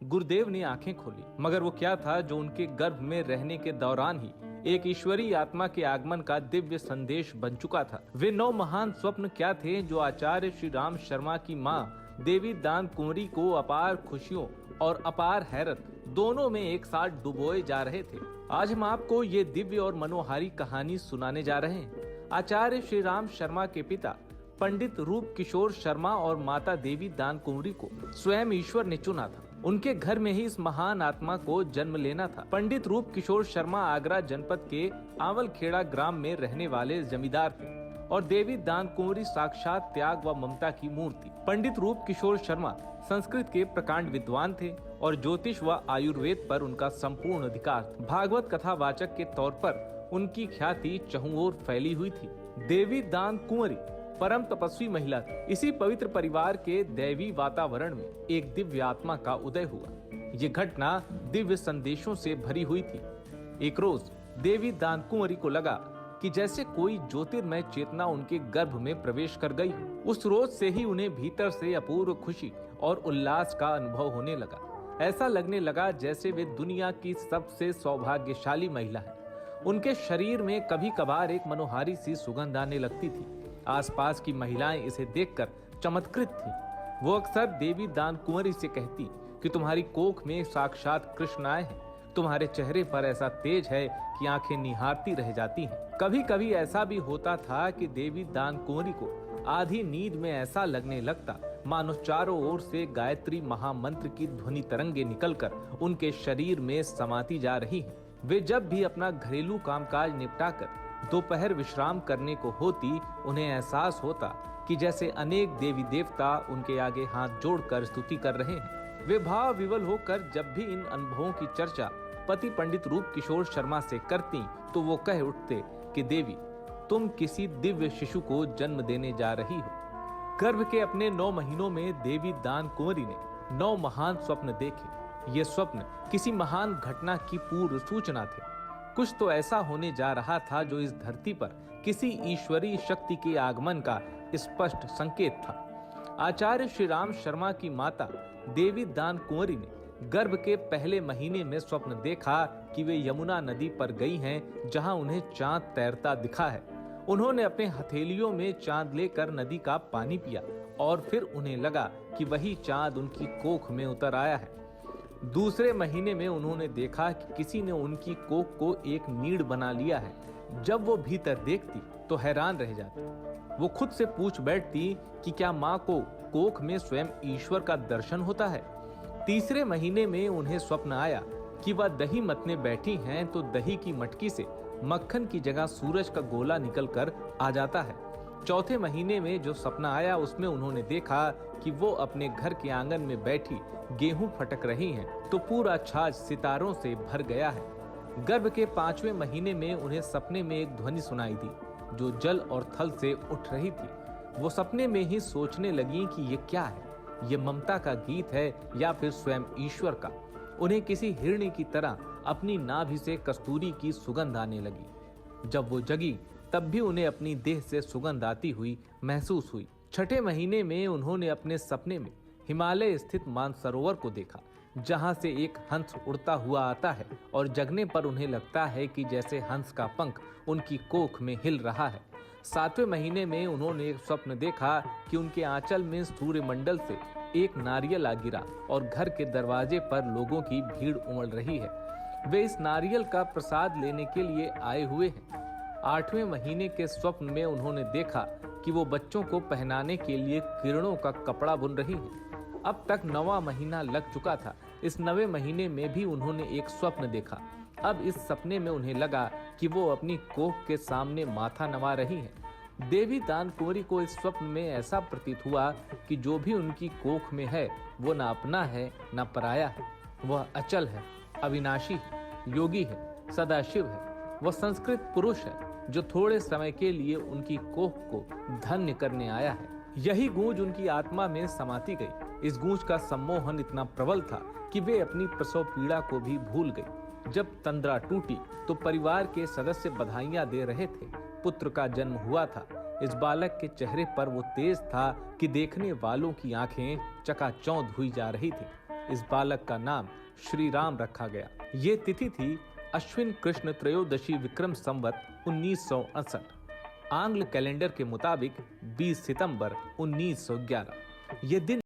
गुरुदेव ने आंखें खोली, मगर वो क्या था जो उनके गर्भ में रहने के दौरान ही एक ईश्वरीय आत्मा के आगमन का दिव्य संदेश बन चुका था। वे 9 महान स्वप्न क्या थे जो आचार्य श्री राम शर्मा की माँ देवी दान कुंवरी को अपार खुशियों और अपार हैरत दोनों में एक साथ डुबोए जा रहे थे। आज हम आपको ये दिव्य और मनोहारी कहानी सुनाने जा रहे हैं। आचार्य श्री राम शर्मा के पिता पंडित रूप किशोर शर्मा और माता देवी दान कुंवरी को स्वयं ईश्वर ने चुना था। उनके घर में ही इस महान आत्मा को जन्म लेना था। पंडित रूप किशोर शर्मा आगरा जनपद के आवलखेड़ा ग्राम में रहने वाले जमींदार थे और देवी दान कुंवरी साक्षात त्याग व ममता की मूर्ति। पंडित रूप किशोर शर्मा संस्कृत के प्रकांड विद्वान थे और ज्योतिष व आयुर्वेद पर उनका संपूर्ण अधिकार था। भागवत कथा वाचक के तौर पर उनकी ख्याति चहुं ओर फैली हुई थी। देवी दान कुंवरी परम तपस्वी महिला थी। इसी पवित्र परिवार के दैवी वातावरण में एक दिव्य आत्मा का उदय हुआ। ये घटना दिव्य संदेशों से भरी हुई थी। एक रोज देवी दान कुंवरी को लगा कि जैसे कोई ज्योतिर्मय चेतना उनके गर्भ में प्रवेश कर गई। उस रोज से ही उन्हें भीतर से अपूर्व खुशी और उल्लास का अनुभव होने लगा। ऐसा लगने लगा जैसे वे दुनिया की सबसे सौभाग्यशाली महिला है। उनके शरीर में कभी कभार एक मनोहारी सी सुगंध आने लगती थी। आसपास की महिलाएं इसे देखकर चमत्कृत थीं। वो अक्सर देवी दान कुंवरी से कहती कि तुम्हारी कोख में साक्षात कृष्ण आए हैं। तुम्हारे चेहरे पर ऐसा तेज है कि आंखें निहारती रह जाती हैं। कभी कभी ऐसा भी होता था कि देवी दान कुंवरी को आधी नींद में ऐसा लगने लगता मानो चारों ओर से गायत्री महामंत्र की ध्वनि तरंगे निकलकर उनके शरीर में समाती जा रही हैं। वे जब भी अपना घरेलू कामकाज निपटाकर दोपहर विश्राम करने को होती, उन्हें एहसास होता कि जैसे अनेक देवी देवता उनके आगे हाथ जोड़कर स्तुति कर रहे हैं। वे भाव विवल होकर जब भी इन अनुभवों की चर्चा पति पंडित रूप किशोर शर्मा से करती तो वो कह उठते कि देवी, तुम किसी दिव्य शिशु को जन्म देने जा रही हो। गर्भ के अपने 9 महीनों में देवी दान कुंवरी ने 9 महान स्वप्न देखे। ये स्वप्न किसी महान घटना की पूर्व सूचना थे। कुछ तो ऐसा होने जा रहा था जो इस धरती पर किसी ईश्वरीय शक्ति के आगमन का स्पष्ट संकेत था। आचार्य श्री राम शर्मा की माता देवी दान कुंवरी ने गर्भ के पहले महीने में स्वप्न देखा कि वे यमुना नदी पर गई हैं, जहां उन्हें चांद तैरता दिखा है। उन्होंने अपने हथेलियों में चांद लेकर नदी का पानी पिया और फिर उन्हें लगा कि वही चांद उनकी कोख में उतर आया है। दूसरे महीने में उन्होंने देखा कि किसी ने उनकी कोख को एक नीड़ बना लिया है। जब वो भीतर देखती तो हैरान रह जाती। वो खुद से पूछ बैठती कि क्या माँ को कोख में स्वयं ईश्वर का दर्शन होता है। तीसरे महीने में उन्हें स्वप्न आया कि वह दही मतने बैठी हैं तो दही की मटकी से मक्खन की जगह सूरज का गोला निकलकर आ जाता है। चौथे महीने में जो सपना आया उसमें उन्होंने देखा कि वो अपने घर के आंगन में बैठी गेहूं फटक रही हैं तो पूरा छाछ सितारों से भर गया है। गर्भ के 5वें महीने में उन्हें सपने में एक ध्वनि सुनाई दी जो जल और थल से उठ रही थी। वो सपने में ही सोचने लगी कि ये क्या है, ये ममता का गीत है या फिर स्वयं ईश्वर का। उन्हें किसी हिरणी की तरह अपनी नाभि से कस्तूरी की सुगंध आने लगी। जब वो जगी तब भी उन्हें अपनी देह से सुगंध आती हुई महसूस हुई। छठे महीने में उन्होंने अपने सपने में हिमालय स्थित मानसरोवर को देखा, जहां से एक हंस उड़ता हुआ आता है और जगने पर उन्हें लगता है कि जैसे हंस का पंख उनकी कोख में हिल रहा है। 7वें महीने में उन्होंने एक स्वप्न देखा कि उनके आंचल में सूर्यमंडल से एक नारियल आ गिरा और घर के दरवाजे पर लोगों की भीड़ उमड़ रही है। वे इस नारियल का प्रसाद लेने के लिए आए हुए हैं। 8वें महीने के स्वप्न में उन्होंने देखा कि वो बच्चों को पहनाने के लिए किरणों का कपड़ा बुन रही हैं। अब तक 9वां महीना लग चुका था। इस 9वें महीने में भी उन्होंने एक स्वप्न देखा। अब इस सपने में उन्हें लगा कि वो अपनी कोख के सामने माथा नवा रही हैं। देवी दान कुंवरी को इस स्वप्न में ऐसा प्रतीत हुआ कि जो भी उनकी कोख में है वो न अपना है न पराया है। वह अचल है, अविनाशी है, योगी है, सदाशिव है। वह संस्कृत पुरुष है जो थोड़े समय के लिए उनकी कोख को धन्य करने आया है। यही गूंज उनकी आत्मा में समाती गई। इस गूंज का सम्मोहन इतना प्रबल था कि वे अपनी प्रसव पीड़ा को भी भूल गई। जब तंद्रा टूटी तो परिवार के सदस्य बधाइयां दे रहे थे। पुत्र का जन्म हुआ था। इस बालक के चेहरे पर वो तेज था कि देखने वालों की आंखें चकाचौंध हुई जा रही थी। इस बालक का नाम श्री राम रखा गया। ये तिथि थी अश्विन कृष्ण त्रयोदशी विक्रम संवत 1968। आंग्ल कैलेंडर के मुताबिक 20 सितंबर 1911। ये दिन